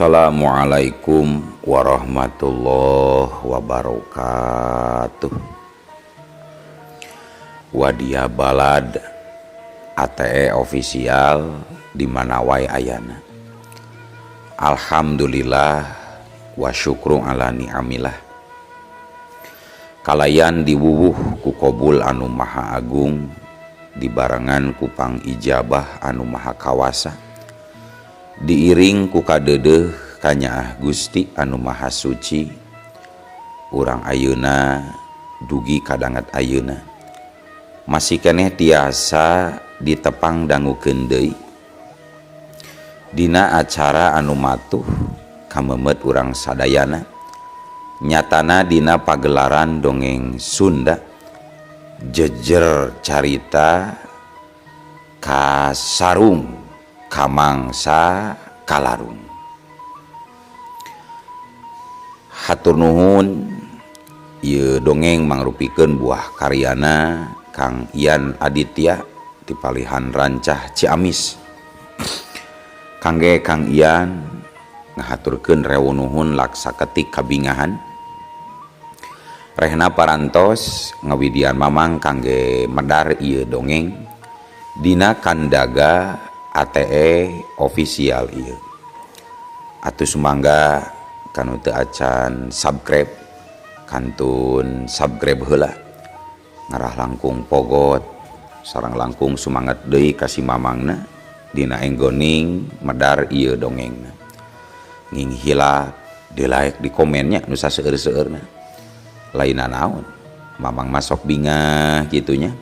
Assalamualaikum warahmatullahi wabarakatuh. Wadia balad ATE official di mana wae ayana. Alhamdulillah wa syukru ala ni'amillah. Kalayan diwuwuh ku Qobul anu maha agung, dibarengan ku pang ijabah anu maha kawasa, diiring ku kadeudeuh kanyaah Gusti anu maha suci. Urang ayeuna dugi kadangat ayeuna masih keneh tiasa ditepang dangukeun deui dina acara anu matuh kamemet urang sadayana, nyatana dina pagelaran dongeng Sunda jejer carita kasarung kamangsa kalarung. Hatur nuhun, ieu dongeng mangrupikeun buah karyana Kang Ian Aditya di Palihan Rancah Ciamis. Kangge Kang Ian ngahaturkeun rewu nuhun laksa ketik kabingahan. Rehna parantos ngawidian mamang kangge medar ieu dongeng dina kandaga ATE official ieu. Atuh sumangga kanu teu acan subscribe kantun subscribe heula, ngarah langkung pogot sareng langkung sumanget deui ka si mamangna dina enggoning medar ieu dongengna. Nging hilap dilaek di komennya nu saseueur-seueurna. Laina naon, mamang masok bingah gitunya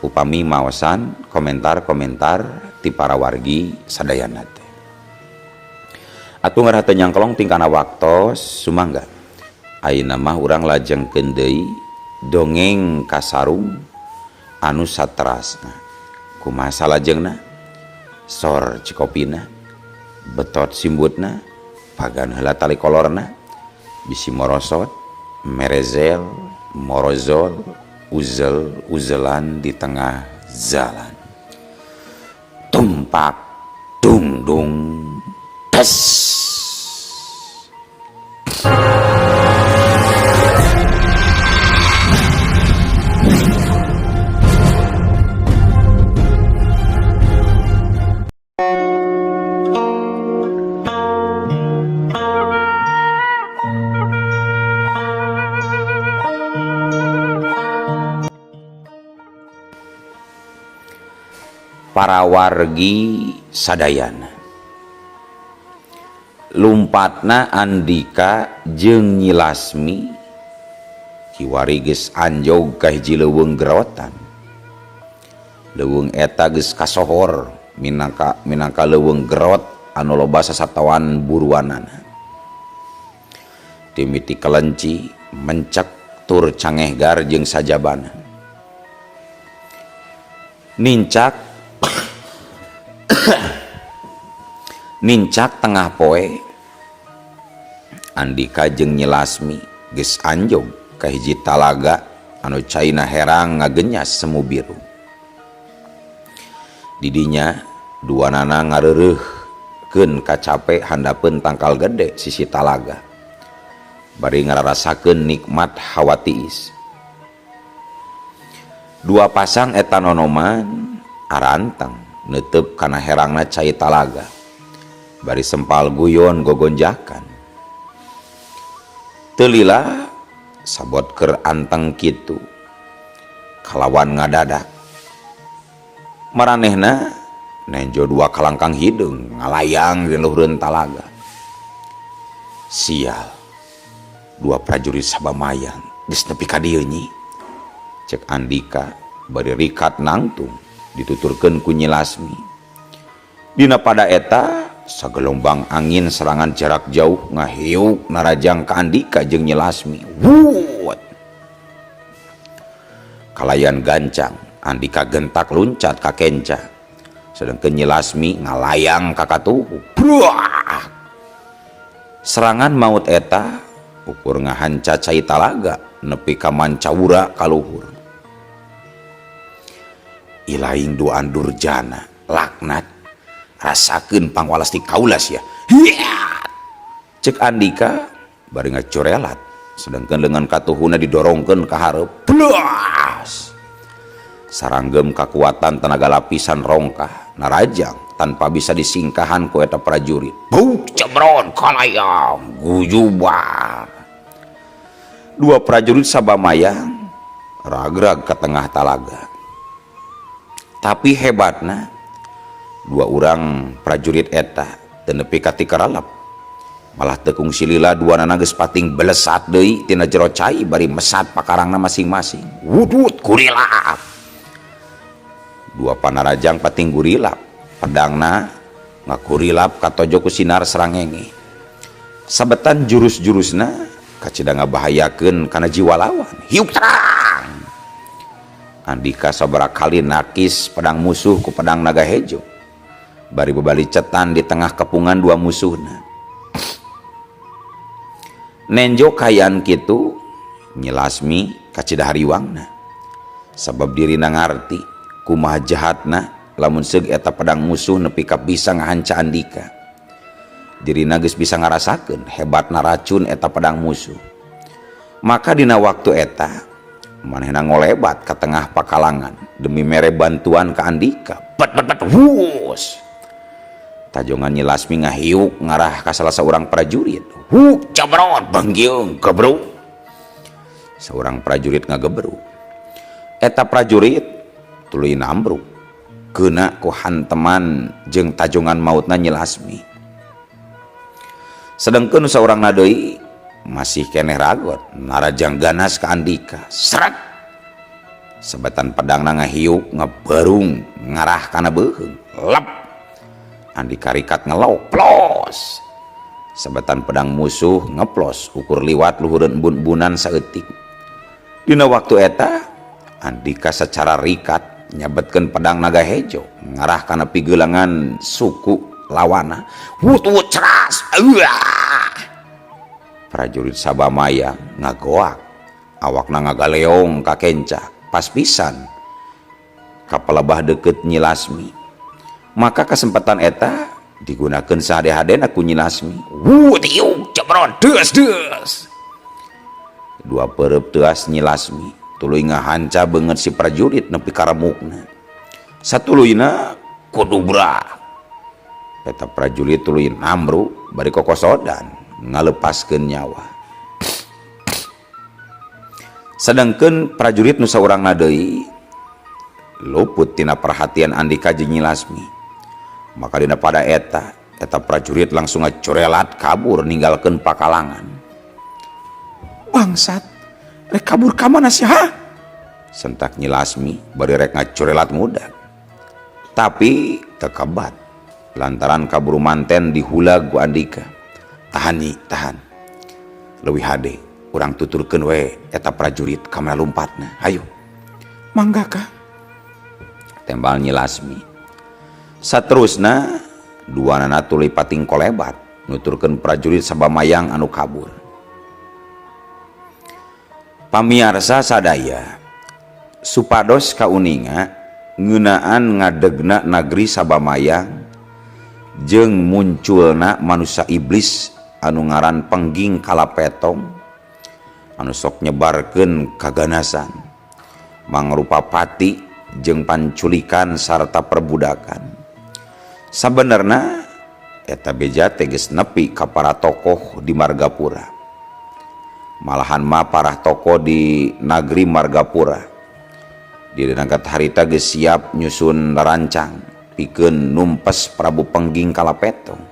upami maosan komentar-komentar ti para wargi sadayana teh. Atuh ngarah teu nyangkelong tingkana waktos sumangga ayeuna mah urang lajengkeun deui dongeng kasarung anu saterasna. Kumaha salajengna? Sor cikopina, betot simbutna, pagan heula tali kolorna, bisi morosot, merezel, morozol, uzel-uzelan di tengah jalan. Tumpak dung dung tes. Para wargi sadayana, lumpatna Andika jeung Nyi Lasmi kiwari geus anjog ka hiji leuweung gerotan. Leuweung eta geus kasohor minangka leuweung gerot anu loba sasatawan buruanana. Timiti kelenci mencek tur cangehgar jeung sajabana. Nincak tengah poe Andika jeung Nyi Lasmi geus anjog ka hiji talaga anu caina herang ngagenyas semu biru. Didinya duanana ngareureuhkeun kacape handapeun tangkal gede sisi talaga bari ngararasakeun nikmat hawa tiis. Dua pasang eta nonoman arantang neuteup kana herangna cai talaga bari sempal guyon gogonjakan. Teu lila sabot keur anteng kitu kalawan ngadadak maranehna nenjo dua kalangkang hideung ngalayang di luhureun talaga. Sial, dua prajurit sabamayang geus nepi ka dieu nyi, cek Andika bari rikat nangtung dituturkeun ku Nyi Lasmi. Dina pada eta sagelombang angin serangan jarak jauh ngahiuk narajang ka Andika jeung Nyi Lasmi. Wuut. Kalayan gancang Andika gentak luncat ka kenca, sedangkeun Nyi Lasmi ngalayang ka katuhu. Bruah. Serangan maut eta ukur ngahanca cai talaga nepi ka mancawura ka luhur. Ilaing duaan durjana laknat rasakeun pangwalas ti kaulas ya. Hiat. Cek Andika bari ngacorelat, sedangkan dengan katuhuna didorongkeun ka hareup. Blas! Saranggem kakuatan tenaga lapisan rongkah narajang tanpa bisa disingkahan ku eta prajurit. Buk cemron kalayang gujubar. Dua prajurit sabamayang ragrag ke tengah talaga. Tapi hebatna dua orang prajurit eta teu nepi ka ti karalap, malah tekung silila dua nana geus pating belesat deui tina jero cai bari mesat pakarangna masing-masing. Wudut kurilap. Dua panarajang pating gurilap, pedangna ngakurilap katojo ku sinar srangenge. Sabetan jurus-jurusna kacida ngabahayakeun kana jiwa lawan. Hiuk terang. Andika sabaraha kali nakis pedang musuh ku pedang naga hejo, bari bebalicetan di tengah kepungan dua musuhna. Nenjo kayaan kitu Nyi Lasmi kacida hariwangna, sabab dirina ngarti kumaha jahatna lamun seug eta pedang musuh nepi ka bisa ngahanca Andika. Dirina geus bisa ngarasakeun hebatna racun eta pedang musuh. Maka dina waktu eta manehna ngolebat ke tengah pakalangan demi mere bantuan ke Andika. Bet wus. Tajongan Nyi Lasmi ngahiuk ngarah ka salah seorang prajurit. Huk cabrot banggeung gebru. Seorang prajurit ngagebru. Eta prajurit tuluy nambruk keuna ku hanteman jeung tajongan mautna Nyi Lasmi. Sedengkeun saurang deui masih keneh ragot narajang ganas ke Andika. Seret! Sebetan pedangna ngahiuk ngeberung ngarah kana beuheung. Lep! Andika rikat ngeloplos. Sebetan pedang musuh ngeplos ukur liwat luhureun embun-embunan saeutik. Dina waktu eta Andika secara rikat nyabetkeun pedang naga hejo ngarah kana pigeulangan suku lawana. Wut-wut ceras. Prajurit sabamaya ngagoak, awakna ngagaleong ka kenca pas pisan ka pelebah deukeut Nyi Lasmi. Maka kesempatan eta digunakeun sahade-hadena ku Nyi Lasmi. Tiuk cebron deus. Dua peureup teuas Nyi Lasmi tuluy ngahanca beungeut si prajurit nepi ka remukna. Satuluyna kudubra. Eta prajurit tuluy namru bari kokosodan ngalepaskeun nyawa. Sedangkeun prajurit nu saurangna deui luput tina perhatian Andika jeung Nyi Lasmi. Maka dina pada eta prajurit langsung ngacorelat kabur ninggalkeun pakalangan. Bangsat, rek kabur ka mana sih ha? Sentak Nyi Lasmi bari rek ngacorelat mudag. Tapi kekebat lantaran kabur manten dihulag ku Andika. Tahan Nyi, tahan. Leuwih hade urang tuturkeun we eta prajurit ka mana lompatna. Hayu. Mangga ka. Tembal Nyi Lasmi. Saterusna duanana tuluy pating kolebat nuturkeun prajurit sabamayang anu kabur. Pamiarsa sadaya, supados kauninga ngeunaan ngadegna nagri sabamayang jeung munculna manusia iblis anu ngaran Pengging Kalapetong anu sok nyebarkeun kaganasan mangrupa pati jeung panculikan sarta perbudakan. Sabenerna eta beja teges nepi ka para tokoh di Margapura. Malahan mah parah tokoh di nagri Margapura di denagat harita geus siap nyusun rancang pikeun numpes Prabu Pengging Kalapetong.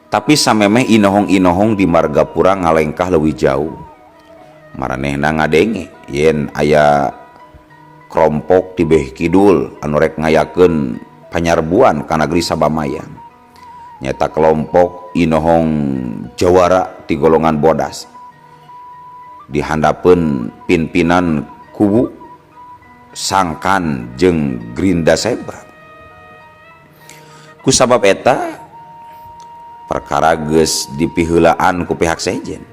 Tapi samemeh inohong-inohong di Margapura ngalengkah leuwih jauh. Maranehna ngadenge yen aya kelompok di beh kidul anu rek ngayakeun panyarbuan ka nagri Sabamayang. Nyata kelompok inohong jawara ti golongan bodas. Dihandapeun pimpinan kubu Sangkan jeung Grinda Seba. Kusabab eta perkara geus dipiheulaan ku pihak sejen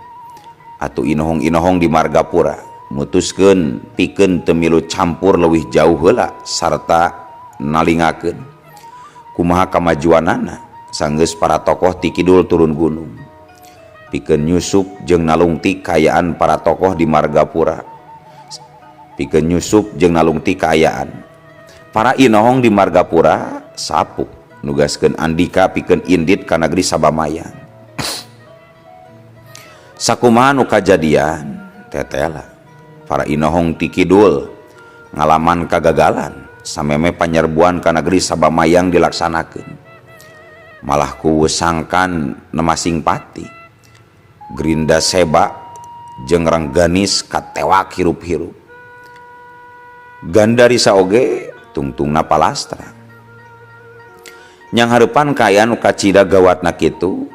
atuh inohong-inohong di Margapura mutuskeun pikeun teu milu campur leuwih jauh heula sarta nalingakeun kumaha kamajuanana sanggeus para tokoh ti kidul turun gunung pikeun nyusup jeung nalungti kaayaan para tokoh di Margapura, pikeun nyusup jeung nalungti kaayaan para inohong di Margapura sapuk nugaskeun Andika pikeun indit ka negeri Sabamayang. Sakumaha nu kajadian tetela para inohong ti kidul ngalaman kagagalan sameme panyerbuan ka negeri Sabamayang dilaksanakeun, malah ku wesangkan nemasing pati Grinda Seba jeung Rengganis katewak hirup-hirup. Gandarisa oge tungtungna palastra. Nyang hareupan kaayaan nu kacida gawatna kitu,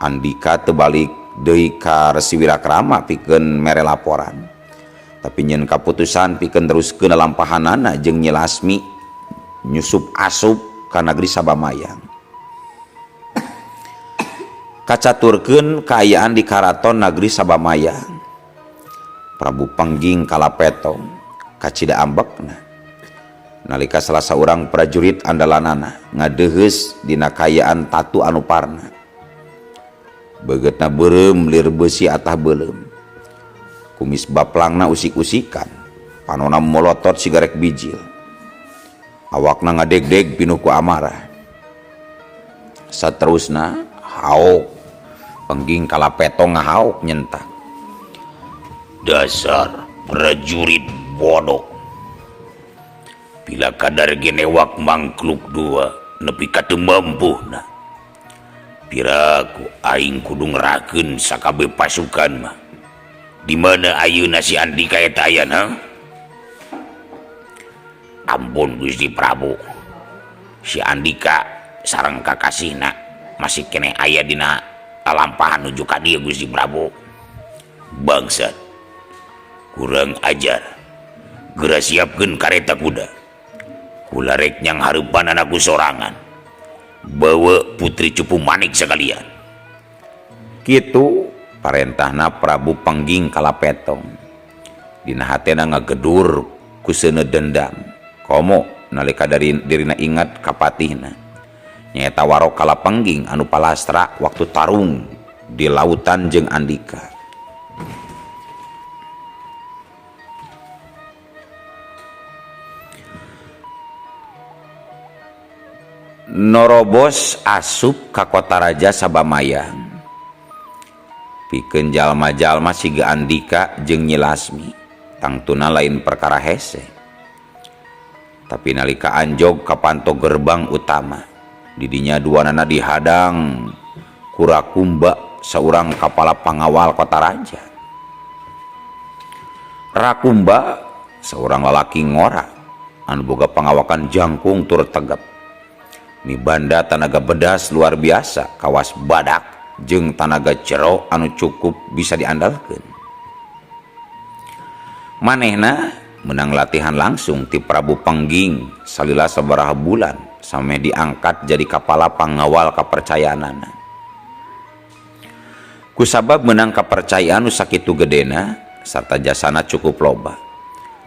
Andika teu balik deui ka Resi Wirakrama pikeun mere laporan. Tapi nyen kaputusan pikeun teruskeun lalampahanana jeung Nyi Lasmi nyusup asup ka negeri Sabamayang. Kacaturkeun kaayaan di karaton negeri Sabamayang. Prabu Pengging Kalapetong kacida ambekna nalika salah saurang prajurit andalanana ngadeuheus dina kaayaan tatu anu parna. Begetna beureum lir beusi atah beuleum. Kumis baplangna usik-usikan, panonna molotot sigarek bijil. Awakna ngadeg-deg pinuh ku amarah. Saterusna hauk Pengging Kalapetong ngahauk nyentak. Dasar prajurit bodoh. Bila kadar genewak mangkluk dua nepi ka teu mampuhna. Piraku aing kudu ngerakeun sakabeh pasukan mah. Di mana ayeuna si Andika eta aya na? Ampun Gusti Prabu. Si Andika sareng kakasihna masih kene aya dina lalampahan nuju ka dieu Gusti Prabu. Bangsat. Kurang ajar. Geura siapkeun kareta kuda. Kula rek nyang hareupan anakku sorangan. Bawa putri Cupu Manik sekalian. Kitu parentahna Prabu Pengging Kalapetong. Dina hatena ngagedur ku seuneu dendam. Komo nalika dari dirina ingat kapatihna. Nyaeta Waro Kalapengging anu palastra waktu tarung di lautan jeung Andika. Norobos asup ka kota raja Sabamayang. Pikeun jalma-jalma siga Andika jeung Nyi Lasmi tangtuna lain perkara hese. Tapi nalika anjog ka panto gerbang utama, didinya duanana dihadang ku Rakumba saurang kepala pangawal kota raja. Rakumba saurang lalaki ngora anu boga pangawakan jangkung tur tegep. Mibanda tanaga bedas luar biasa kawas badak jeung tanaga cero anu cukup bisa diandalkeun. Manehna menang latihan langsung ti Prabu Pengging salila sabaraha bulan sampai diangkat jadi kepala pangawal kapercayaanana. Kusabab menang kepercayaan nu sakitu gedena sarta jasana cukup loba,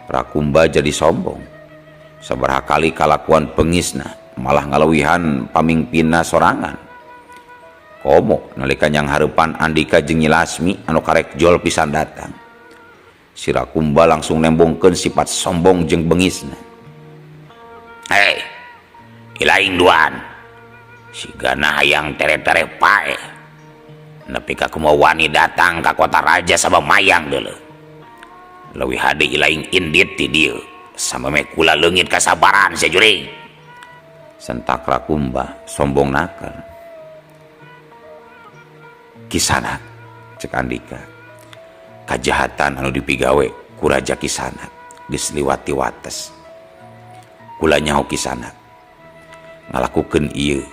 Rakumba jadi sombong. Sabaraha kali kalakuan pengisna malah ngalawihan pamingpinna sorangan. Komo nalika nyang hareupan Andika jeung Nyi Lasmi anu karek jol pisan datang. Si Rakumba langsung nembongkeun sifat sombong jeung bengisna. Hei, ilaing duan. Sigana hayang tere-tere pae. Nepi ka kumaha wani datang ka kota raja Sabamayang deuleu. Leuwih hade ilaing indit ti dieu. Sameme kula leungit kasabaran sajuring. Sentak Rakumba sombong nakal. Kisanak cek Andika, kajahatan anu dipigawe ku Raja Kisanak geus liwati wates. Kula nyaho Kisanak ngalakukeun ieu.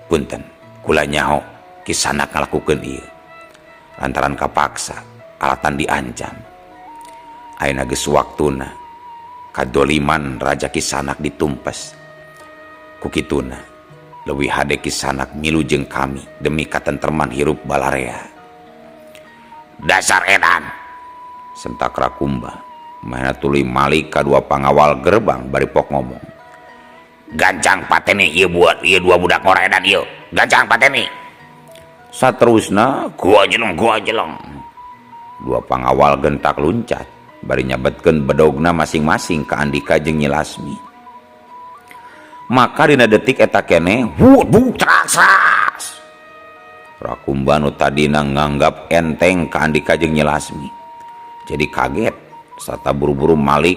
Punten, kula nyaho Kisanak ngalakukeun ieu lantaran kapaksa alatan diancam. Ayeuna geus waktuna kadoliman Raja Kisanak ditumpes. Kukituna leuwih hade Kisanak milu jeung kami demi katentreman hirup balarea. Dasar edan, sentak Rakumba. Mana tuluy malik kadua pangawal gerbang bari pok ngomong. gancang pateni ieu buat ieu dua budak ngoredan ieu gancang pateni. Saterusna Gua jeleng dua pangawal gentak luncat bari nyabetkeun bedogna masing-masing ka Andika jeung Nyi Lasmi. Maka dina detik eta keneh buk tras. Rakumba nu tadina nganggap enteng ka Andika jeung Nyi Lasmi jadi kaget sarta buru-buru malik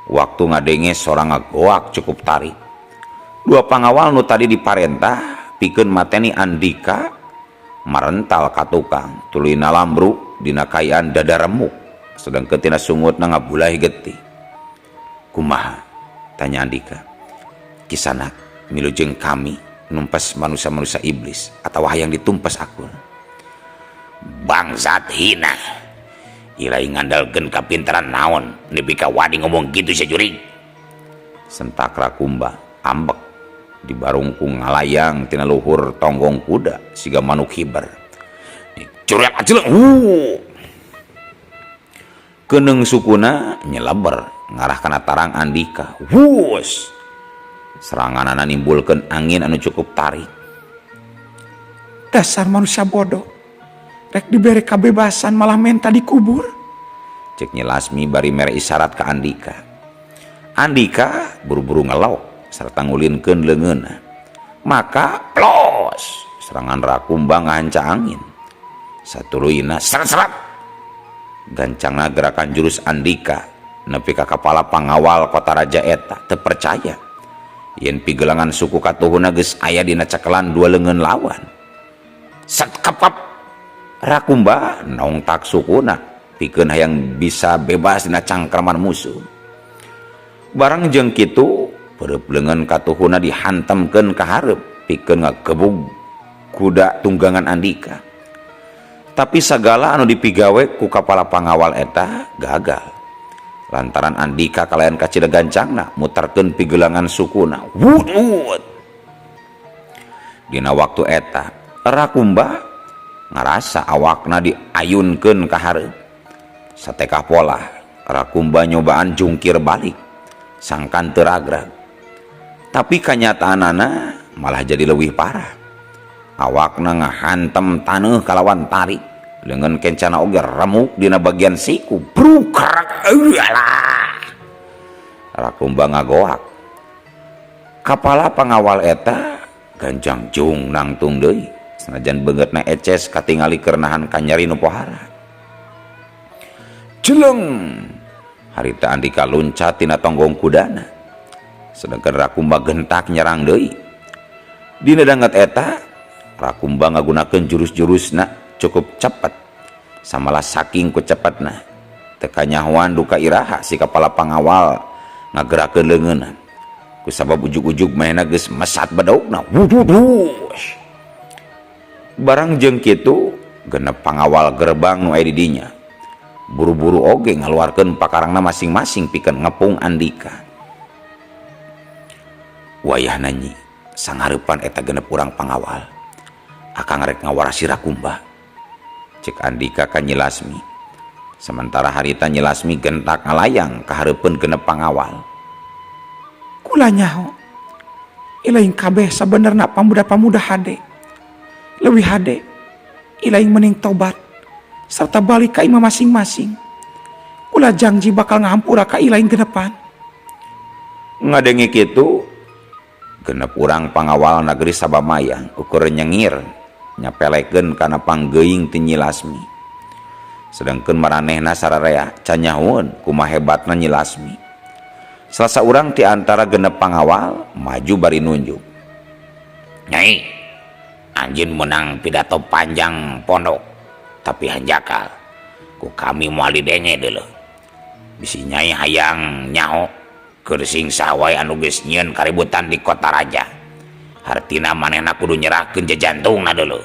waktu ngadenge sorang ngagoak cukup tarik. Dua pangawal nu tadi diparentah pikeun mateni Andika marental ka tukang tulina lambruk dina kayaan dada remuk sedangkeun tina sungutna ngabulahi getih. Kumaha? Tanya Andika. Kisanak milujeng kami numpes manusia-manusia iblis atau hayang ditumpes akun. Bangsat hina ilai ngandalkeun kapintaran naon nepi ka wani ngomong gitu sajuring. Sentak Rakumba ambek di barungku ngalayang tina luhur tonggong kuda siga manuk hiber. Curel ajeleng Keuneng sukuna nyeleber ngarah kana tarang Andika. Wus Seranganana nimbulkeun angin anu cukup tarik. Dasar manusia bodoh, rek diberi kebebasan malah menta dikubur. Cek Nyi Lasmi bari mere isyarat ka Andika. Andika buru-buru ngelok serta ngulinkeun leungeunna. Maka plos serangan Rakumba ngahanca angin. Satuluyna seret-seret gancangna gerakan jurus Andika nepi ka kepala pangawal kota raja eta teu percaya yen pigelangan suku katuhuna geus aya dina cekelan dua leungeun lawan. sekepep Rakumba nongtak sukuna pikeun hayang bisa bebas dina cangkraman musuh. Barang jeung kitu pereup leungeun katuhuna dihantemkeun ka hareup pikeun ngagebug kuda tunggangan Andika. Tapi sagala anu dipigawe ku kapala pangawal eta gagal lantaran Andika kalayan kacida gancangna mutarkeun pigelangan sukuna. wut Dina waktu eta Rakumba ngarasa awakna diayunkeun ka hareup. Satekah pola Rakumba nyobaan jungkir balik sangkan teu ragrag. Tapi kanyataanana malah jadi leuwih parah. Awakna ngahantem taneuh kalawan tarik leungeun kencana oge remuk dina bagian siku. brukrak eulah Rakumba ngagoak. Kapala pangawal eta ganjang jung nangtung deui sanajan beungeutna eces katingali keur nahan kanyari nu pohara. Jeleng harita Andika luncat tina tonggong kudana sedangkan Rakumba gentak nyerang deui. Dina danget eta Rakumba ngagunakeun jurus-jurusna cukup cepet samalah saking ku cepetna teu kanyahoan duka iraha si kapala pangawal ngagerakeun leungeunna kusabab ujug-ujug mahena geus mesat bedogna. wududush Barang jeung kitu genep pangawal gerbang nu aya di dinya buru-buru oge ngaluarkeun pakarangna masing-masing pikeun ngepung Andika. Wayahna nyi sangareupan eta genep urang pangawal akang rek ngawarasi Rakumba, cek Andika ka Nyi Lasmi. Sementara harita Nyi Lasmi gentak ngalayang ka hareupeun genep pangawal. Kula nyaho, ilaing kabeh sabenerna pamuda-pamuda hade. Leuwih hade, ilaing mending tobat serta balik ka imah masing-masing. Kula janji bakal ngahampura ka ilaing genepan. Ngadenge kitu, genep urang pangawal nageri Sabamayang ukur nyengir nyapelekeun kana panggeuing ti Nyi Lasmi. Sedangkeun maranehna sararea canyahoun kumaha hebatna Nyi Lasmi. Salah saurang ti antara genep pangawal maju bari nunjuk. Nyai, anjeun menang pidato panjang pondok tapi hanjakal ku kami moal didenge deuleu. Bisi nyai hayang nyaho keur singsa wae anu geus nyieun kaributan di kota raja. Hartina manehna kudu nyerahkeun jajantungna deuleu.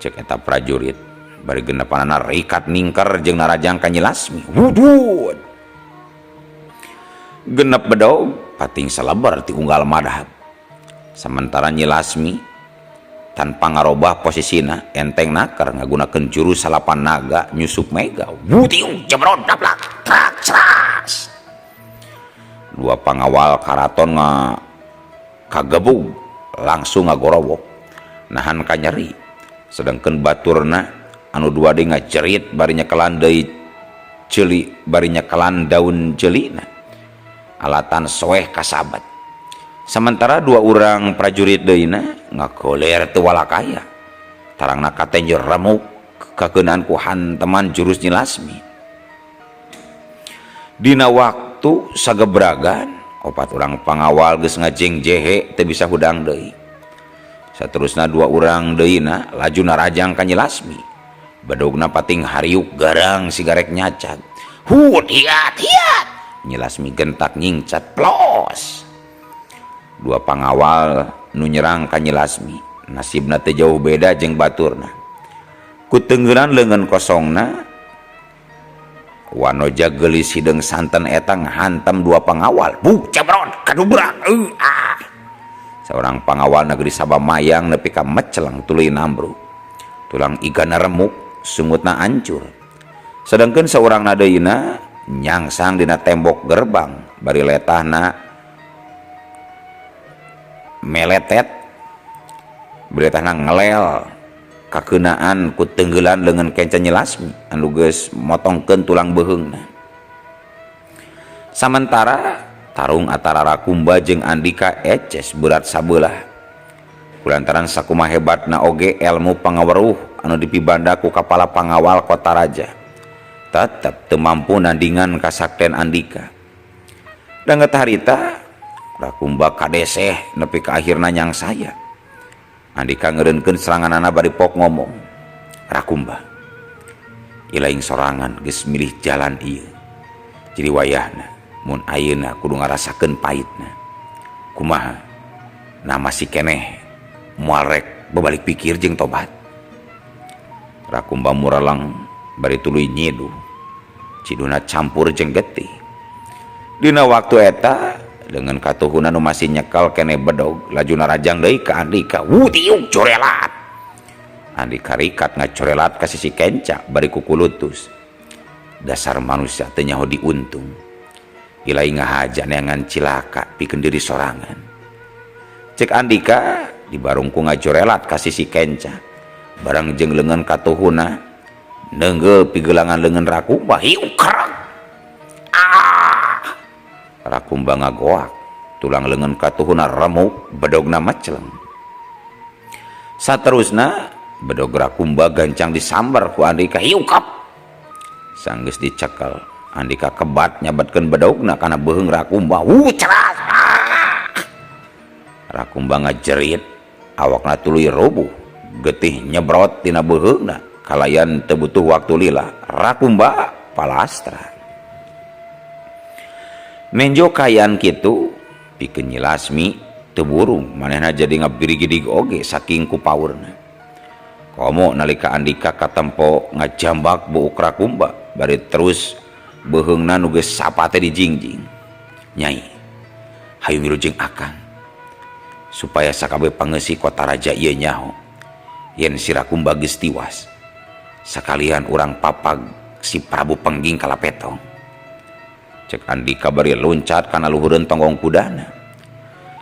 Cek eta prajurit bari genepanana rikat ningker jeung narajang ka Nyi Lasmi. Wudud Genep bedog pating saleber ti unggal madhab. Sementara Nyi Lasmi tanpa ngarobah posisina enteng nakar ngagunakeun jurus salapan naga nyusup mega. Wutiu jemron daplak trak ceras. dua pangawal karaton kagebug langsung ngagorowok nahan kanyeri, sedangkan baturna anu dua deui ngajerit barinya kelan deui ceuli barinya kelan daun ceulina alatan soeh kasabat. Sementara dua orang prajurit deuna ngagoler teu walakaya tarangna katenjeur remuk kakeunaan ku hanteman jurus Nyi Lasmi. Dina waktu sagebragan opat urang pangawal geus ngajeng jehe teu bisa hudang deui. Saterusna dua urang deuna laju narajang ka Nyi Lasmi. Badogna pating hariuk garang sigarek nyacad. Hut hiat hiat. Nyi Lasmi gentak nyingcat plos. Dua pangawal nu nyerang ka Nyi Lasmi nasibna teu jauh beda jeung baturna. Ku teungeulan leungeun kosongna wanoja geulis hideung santen eta ngahantam dua pangawal. Buk cabrot kadubrak. Seorang pangawal negeri Sabamayang nepi ka mecelang tuluy nambruk. Tulang igana remuk, sungutna hancur. Sedangkan seorang nadeuna nyangsang dina tembok gerbang bari letahna meletet bari letahna ngelel kakeunaan ku teunggeulan leungeun kenca Nyi Lasmi anu geus motongkeun tulang beuheungna. Sementara tarung antara Rakumba jeung Andika eces berat sabelah. Kulantaran sakumaha hebatna oge ilmu pangaweruh anu dipibanda ku kapala pangawal kota raja. Tetep teu mampu nandingan kasakten Andika. Danget harita Rakumba kadeseh nepi ka akhirna nyang saya. Andika ngeureunkeun seranganana bari pok ngomong. Rakumba, ilaing sorangan geus milih jalan ieu. Jadi wayahna mun ayeuna kudu ngarasakeun pahitna. Kumaha? Na masih keneh moal rek bebalik pikir jeung tobat. Rakumba muralang bari tuluy nyidu. Ciduna campur jeung getih. Dina waktu eta dengan katuhuna nu masih nyekel keneh bedog laju narajang deui ka Andika. Tiuk corelat. Andika rikat ngacorelat ka sisi kenca bari kukulutus. Dasar manusia teu nyaho diuntung. Ilai ngahaja neangan cilaka pikeun diri sorangan. Cek Andika dibarungku ngajorelat ka sisi kenca. Barang jeung leungeun katuhuna neunggel pigelangan leungeun Rakumba hiuk krek. Rakumba ngagoak, tulang leungeun katuhuna remuk, bedogna meceleng. Saterusna bedog Rakumba gancang disambar ku Andika hiukap. Sanggeus dicekel, Andika kebat nyabatkeun bedogna kana beuheung Rakumba. Ceras. Rakumba ngajerit, awakna tuluy rubuh, getih nyebrot tina beuheungna. Kalayan teu butuh waktu lila, Rakumba palastra. Menjo kayaan kitu pikeun Nyi Lasmi teu burung manehna jadi ngabirigidig oge saking ku paurna. Komo nalika Andika katempo ngajambak buuk Rakumba bari terus beuheungna nu geus sapate dijingjing. Nyai, hayu mirujeng akang supaya sakabeh pangeusih kota raja ieu nyaho yen si Rakumba geus tiwas. Sakalian urang papag si Prabu Pengging kalapetong. Cek Andika bari loncat kana luhureun tonggong kudana.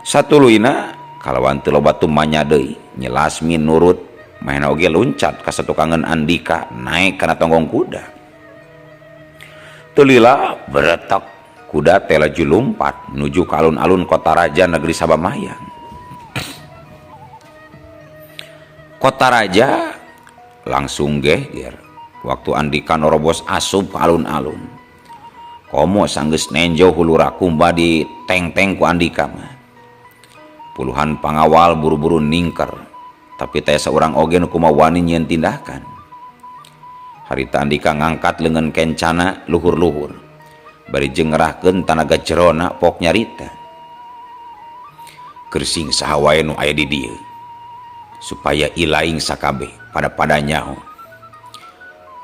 Satuluyna kalawan teu loba tumanya deui, Nyi Lasmi nurut maena oge loncat ka satukangeun Andika naik kana tonggong kuda. Teu lila beretek kuda teh laju lumpat nuju ka alun-alun kota raja negeri Sabamayang. Kota raja langsung geger waktu Andika norobos asup ka alun-alun. Komo sanggeus nenjo hulu Rakumba di teng-teng ku Andika mah. Puluhan pangawal buru-buru ningker, tapi teh seorang oge nu kumaha wani nyieun tindakan. Harita Andika ngangkat leungeun kencana luhur-luhur, bari jengerahkeun tanaga jerona pok nyarita. Gersing saha wae nu aya di dieu, supaya ilaing sakabeh pada nyaho.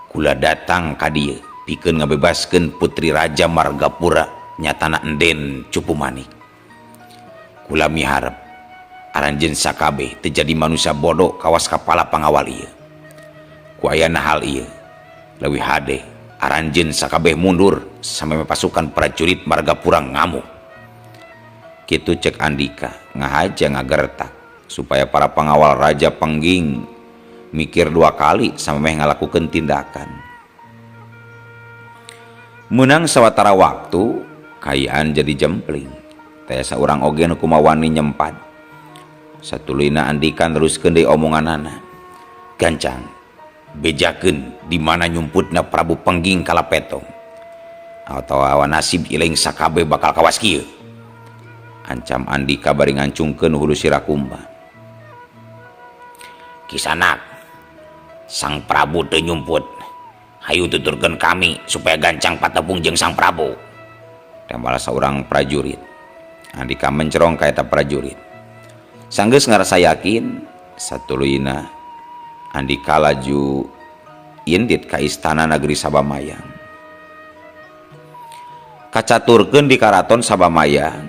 Kula datang ka dieu pikeun ngabebaskeun putri Raja Margapura nyatana Enden Cupu Manik. Kula miharep aranjeun sakabeh teu jadi manusia bodoh kawas kapala pangawal ieu. Ku ayana hal ieu leuwih hade aranjeun sakabeh mundur sampai pasukan prajurit Margapura ngamuk. kitu cek Andika ngahaja ngagertak supaya para pengawal Raja Pengging mikir 2 kali sampai ngalakukan tindakan. Menang sawatara waktu kayaan jadi jempling. Teh saurang oge nu kumawani nyempad. Satulina Andika teruskeun deui omonganana. Gancang, bejakeun di mana nyumputna Prabu Pengging Kalapetong. Atawa nasib iling sakabe bakal kawas kieu. Ancam Andika bari ngancungkeun hulu Sirakumba. Kisanak, Sang Prabu teu nyumput. Hayu tuturkeun kami supaya Gancang patepung jeung Sang Prabu. Tembal saurang prajurit. Andika mencerong ka eta prajurit. Sanggeus ngarasa yakin, satuluyna Andika laju indit ka istana negeri Sabamayang. Kacaturkeun di karaton Sabamayang,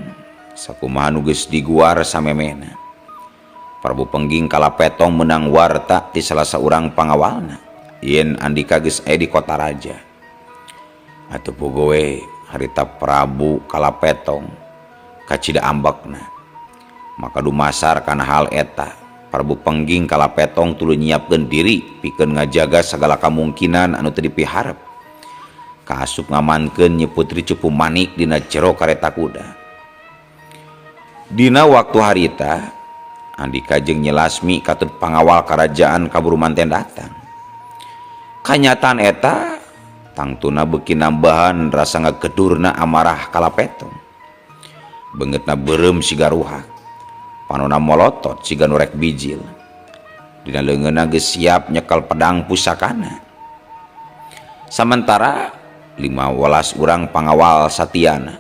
sakumaha nu geus diguar samemena. Prabu Pengging Kalapetong menang warta ti salah saurang pangawalna yen Andika geus aya di kota raja. Atuh pugowe harita Prabu Kalapetong kacida ambekna. Maka dumasar kana hal eta Prabu Pengging Kalapetong tuluy nyiapkeun diri pikeun ngajaga sagala kemungkinan anu teu dipiharep. Kaasup ngamankeun Nyi Putri Cupu Manik dina jero kareta kuda. Dina waktu harita Andika jeung Nyi Lasmi katut pangawal kerajaan kaburu manten datang. Kanyataan eta tangtuna beuki nambahan rasa ngagedurna amarah Kalapetong. Beungeutna beureum siga ruhak, panonna molotot siga nu rek bijil. Dina leungeunna geus siap nyekel pedang pusakana. Samentara 15 urang pangawal satiana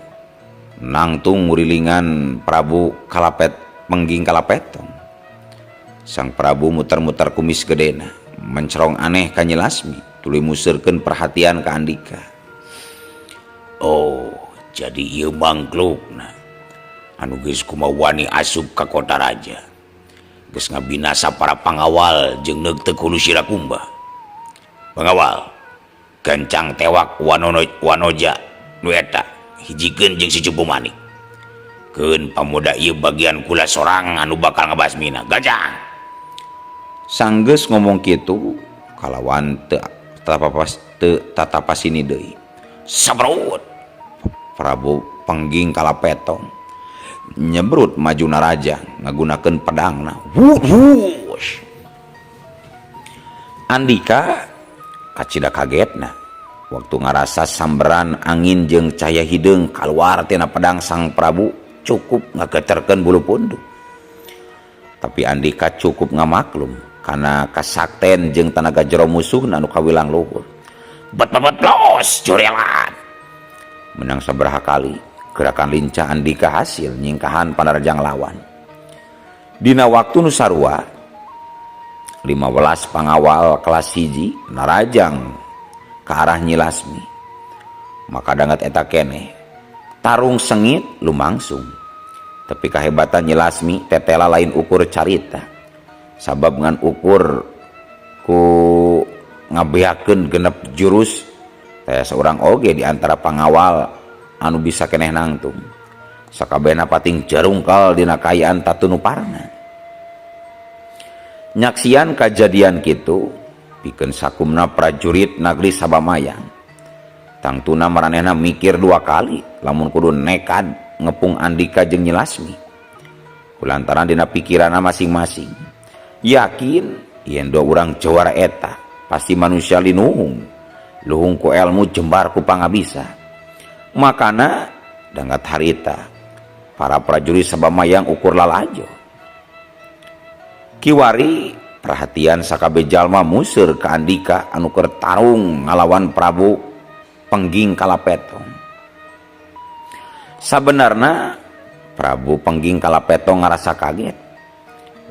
nangtung ngurilingan Prabu Pengging Kalapetong. Sang Prabu muter-muter kumis gedena, mencerong aneh ka Nyi Lasmi, tuluy museurkeun perhatian ka Andika. Oh, jadi ieu mangklukna anu geus kumawani asup ka kota raja. Geus ngabinasa para pangawal jeung neugteg hulu Sirakumba. Pangawal, Gancang tewak wanoja nu eta hijikeun jeung si Cupu Manik. Keun pamuda ieu bagian kula sorang anu bakal ngabasmina. Gancang. Sanggeus ngomong kitu kalawan teu tatapasini deui. Sabrut. Prabu Pengging Kalapetong nyebrut majuna raja ngagunakeun pedangna. Wush. Andika kacida kagetna waktu ngarasa samberan angin jeung cahaya hideung kaluar tina pedang Sang Prabu cukup ngageterkeun bulu punduk. Tapi Andika cukup ngamaklum karena kasakten jeung tanaga jero musuhna anu kawilang luhur. Bet-bet-los jurelan. Menang sabaraha kali gerakan lincah Andika hasil nyingkahan panerjang lawan. Dina waktu nu sarua 15 pangawal kelas 1 narajang ke arah Nyi Lasmi. Maka dangat eta keneh tarung sengit lumangsung. Tapi kahebatan Nyi Lasmi tetela lain ukur carita. Sabab ngan ukur ku ngabeakeun genep jurus teh seorang oge di antara pangawal anu bisa keneh nangtung. Sakabehna pating jarungkal dina kayaan tatunuparna. Nyaksian kejadian kitu pikeun sakumna prajurit nagri Sabamayang. Tangtuna maranehna mikir 2 kali lamun kudu nekad ngepung Andika jeung Nyi Lasmi. Kulantaran dina pikiranna masing-masing yakin yen 2 urang jawara eta pasti manusia linuhung, luhung ku ilmu jembar ku pangabisa. Makana dangat harita para prajurit Sabamayang ukur lalajo. Kiwari perhatian sakabeh jalma museur ka Andika anu keur tarung ngalawan Prabu Pengging Kalapetong. Sabenarna Prabu Pengging Kalapetong ngarasa kaget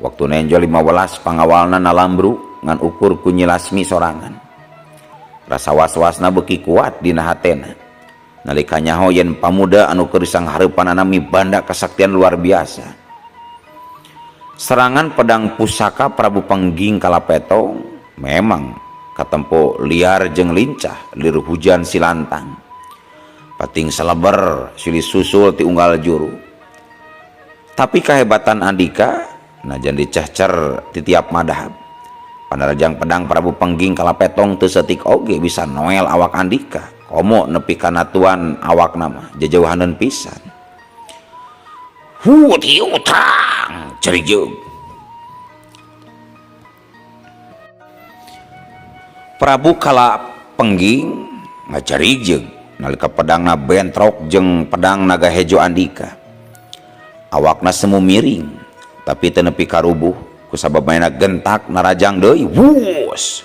waktu nenjo 15 pangawalna nalambru ngan ukur ku Nyi Lasmi sorangan. Rasa was-wasna beuki kuat dina hatena nalika nyaho yen pamuda anu keur sanghareupanana mibanda kasaktian luar biasa. Serangan pedang pusaka Prabu Pengging Kalapetong memang katempo liar jeung lincah lir hujan silantang. Pating saleber silih susul ti unggal juru. Tapi kehebatan Andika najan dicacar di tiap madhab. Panarajang pedang Prabu Pengging kalapetong teu setik oge bisa noel awak Andika. Komo nepi kana tuan awak nama jajauhaneun pisan. Huti utang cerijeg. Prabu Kalapengging ngacarijeg nalika pedangna bentrok jeung pedang naga hejo Andika. Awakna semu miring tapi teu nepi ka rubuh kusabab maena gentak narajang deui. Wus.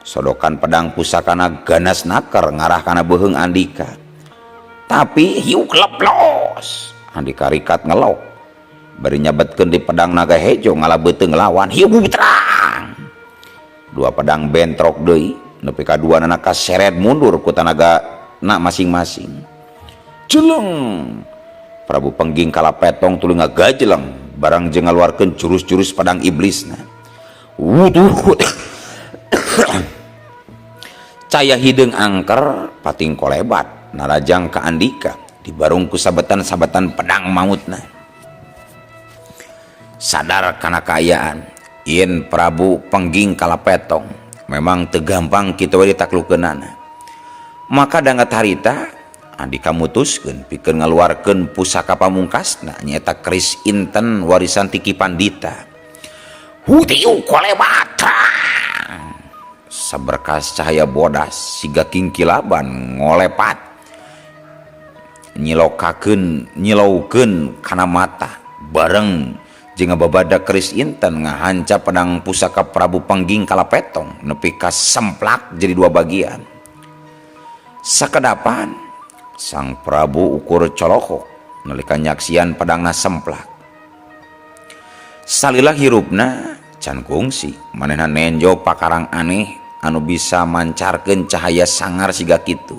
Sodokan pedang pusakana ganas nakar ngarah kana beuheung Andika. Tapi Hiu leplos. Andika rikat ngelok. Bari nyabetkeun di pedang naga hejo ngalabeuteuh ngelawan. Hiu terang. Dua pedang bentrok deui nepi ka duanana kaseret mundur ku tanagana masing-masing. Jeleng. Prabu Pengging kalapetong tuluy ngagajeleng barang jeung ngaluarkeun jurus-jurus pedang iblisna. Wuduh. Caya hideung angker pating kolebat narajang ka Andika dibarung ku sabetan-sabetan pedang mautna. Sadar kana kaayaan yen Prabu Pengging kalapetong memang teu gampang kitu we ditaklukkeunana. Maka dangat harita Andika mutuskeun pikeun ngaluarkeun pusaka pamungkasna nyaeta keris inten warisan Tiki Pandita. Hutiu kolebata. Saberkas cahaya bodas siga kingkilaban ngolepat nyilaukeun kana mata bareng jeung ngababadag keris inten ngahanca pedang pusaka Prabu Pengging kalapetong nepi ka semplak jadi dua bagian. Sakedapan Sang Prabu ukur colokok nalika nyaksian pedangna semplak. Salila hirupna can kungsi manehna nenjo pakarang aneh anu bisa mancarkeun cahaya sangar siga kitu.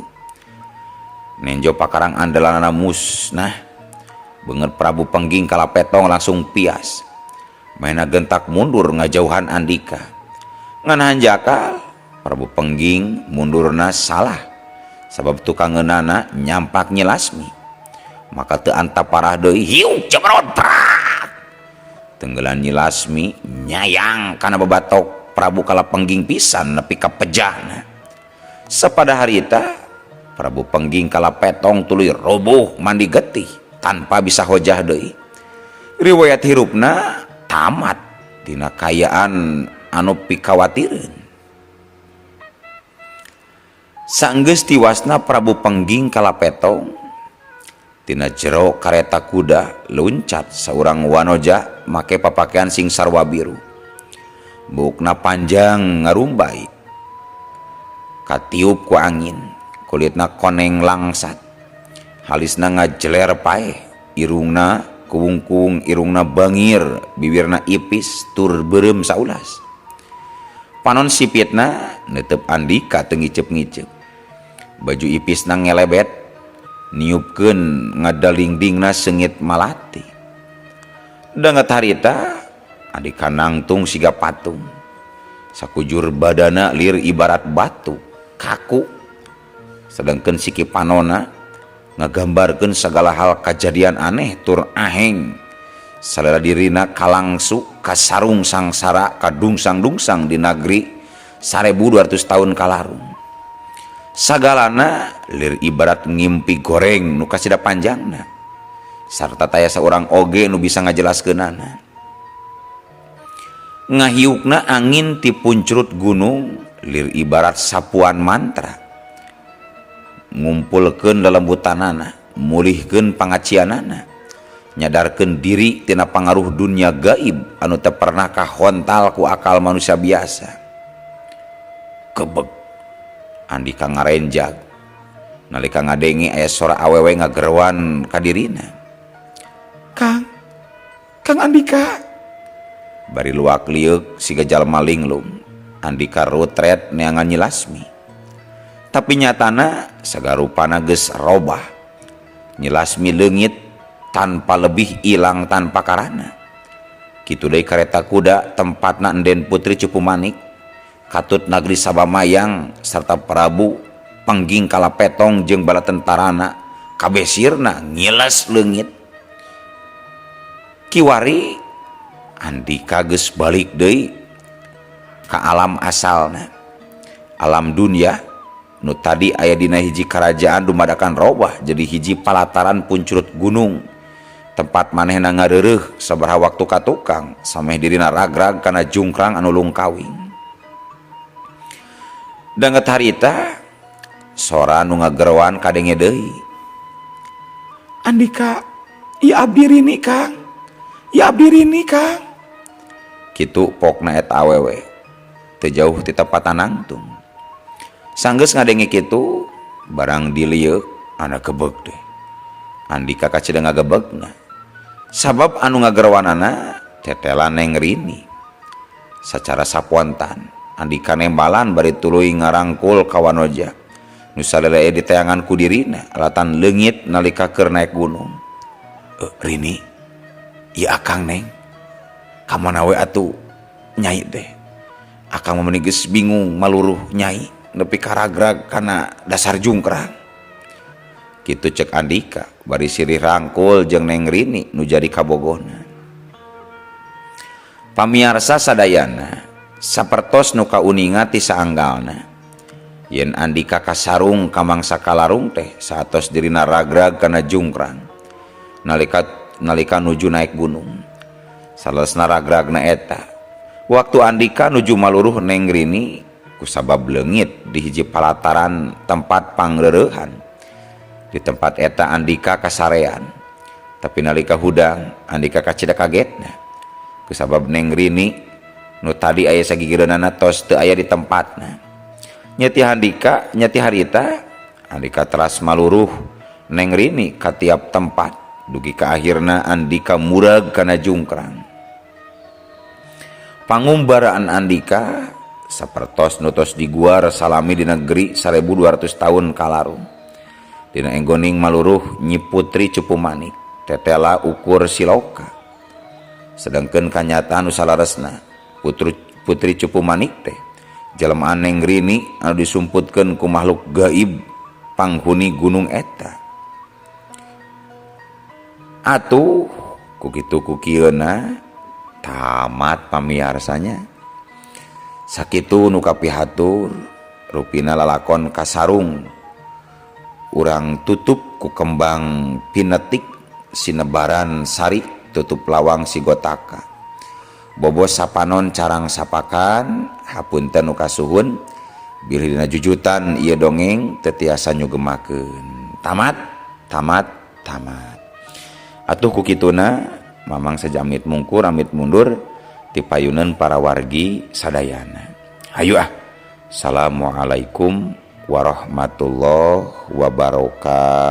Nenjo pakarang andalanna musnah beungeut Prabu Pengging kalapetong langsung pias. Maena gentak mundur ngajauhan Andika. Nganahan jakal Prabu Pengging mundurna salah. Sabab tukangeunana nyampak Nyi Lasmi. Maka teu antap parah deui Hiu cemerontak. tenggelan Nyi Lasmi nyayang kana babatok Prabu Kalapengging pisan nepi ka pejahna. Sapada harita Prabu Pengging kalapetong tuluy roboh mandi getih tanpa bisa hojah deui. Riwayat hirupna tamat dina kaayaan anu pikawatireun. Saenggeus tiwasna Prabu Pengging kalapetong tina jero kareta kuda luncat saurang wanoja make papakean sing sarwa biru. Bukna panjang ngarumbai katiup ku angin, kulitna koneng langsat, halisna ngajeler paeh, irungna kuwungkung, irungna bangir, bibirna ipis tur beureum saulas. Panon sipitna neuteub Andika teu ngicep-ngicep. Baju ipisna ngelebet niupkeun ngadalingdingna seungit malati. Dangat harita Andika nangtung siga patung. Sakujur badana lir ibarat batu kaku. Sedangkeun siki panona ngagambarkeun sagala hal kajadian aneh tur aheng. Salela dirina kalangsu kasarung sangsara kadungsang-dungsang di nagri 1200 tahun kalarung. Sagalana lir ibarat ngimpi goreng nu kasida panjangna sarta taya saurang oge nu bisa ngajelaskeunana. Ngahiukna angin ti puncrut gunung lir ibarat sapuan mantra ngumpulkeun lelembutanana mulihkeun pangacianana nyadarkeun diri tina pangaruh dunia gaib anu teu pernah kahontal ku akal manusia biasa. Kebeg Andika ngarenjag nalika ngadenge aya sora awewe ngagerewan ka dirina. Kang Andika. Bari luak liuk siga jalma linglung Andika rutret neangan Nyi Lasmi. Tapi nyatana sagarupana geus robah. Nyi Lasmi leungit tanpa lebih ilang tanpa karana. Kitu deui kareta kuda tempatna Enden Putri Cupu Manik katut nagri Sabamayang serta Prabu Pengging kalapetong jeung bala tentarana kabeh sirna ngiles leungit. kiwari Andika geus balik deui ka alam asalna, alam dunia nu tadi aya dina hiji kerajaan dumadakan robah jadi hiji palataran puncurut gunung, tempat manehna ngareureuh sabaraha waktu ka tukang sameh dirina ragrag kana jungkrang anu lungkawing. Danget harita sora nu ngagerowan kadenge deui, Andika, ya abdi rini Kang, ya abdi rini Kang. kitu pokna eta awewe teu jauh ti tepatan nangtung. Sanggeus ngadenge kitu barang dilieuk ana gebeg deh. Andika kacida ngagebegna sabab anu ngagerowanana tetelan Neng Rini. Sacara sapuantan Andika nembalan bari tuluy ngarangkul kawanoja nu salelea diteangan ku dirina alatan leungit nalika keur naek gunung. Rini, ieu akang Neng, kamana we atuh nyai teh. Akang mah geus bingung maluruh nyai nepi ka ragrag kana dasar jungkrang. Kitu cek Andika bari sirih rangkul jeung Neng Rini nu jadi kabogohna. Pamiarsa sadayana sapertos nu kauninga ti saanggalna yen Andika kasarung ka mangsa kalarung teh satos dirina ragrag kana jungkrang nalika nuju naik gunung. Salesna ragragna eta waktu Andika nuju maluruh Neng Rini kusabab leungit di hiji palataran tempat pangreurehan. Di tempat eta Andika kasarean, tapi nalika hudang Andika kacida kagetna kusabab Neng Rini nu tadi aya sagigireunana tos teu aya di tempatna. Nyati harita Andika teras maluruh Neng Rini ka tiap tempat dugi ka akhirna Andika murag kana jungkrang. Pangumbaraan Andika sapertos nutos diguar salami di negeri 1200 tahun kalarung. Dina enggoning maluruh Nyi Putri Cupu Manik tetela ukur siloka. Sedangkeun kanyataan nu salaresna Putri Cupu Manik teh jelemaan Neng Rini anu disumputkeun ku makhluk gaib panghuni gunung eta. Atuh kukitu kukieuna tamat pamiarsanya. Sakitu nu kapihatur rupina lalakon kasarung urang tutup ku kembang pinetik sinebaran sari tutup lawang sigotaka. Bobos sapanon carang sapakan hapunten nu kasuhun bilih dina jujutan ieu dongeng teu tiasa nyugemakeun. Tamat. Atuh kukituna mamang sajamit mungkur amit mundur ti payuneun para wargi sadayana. Hayu ah. Assalamualaikum warahmatullahi wabarakatuh.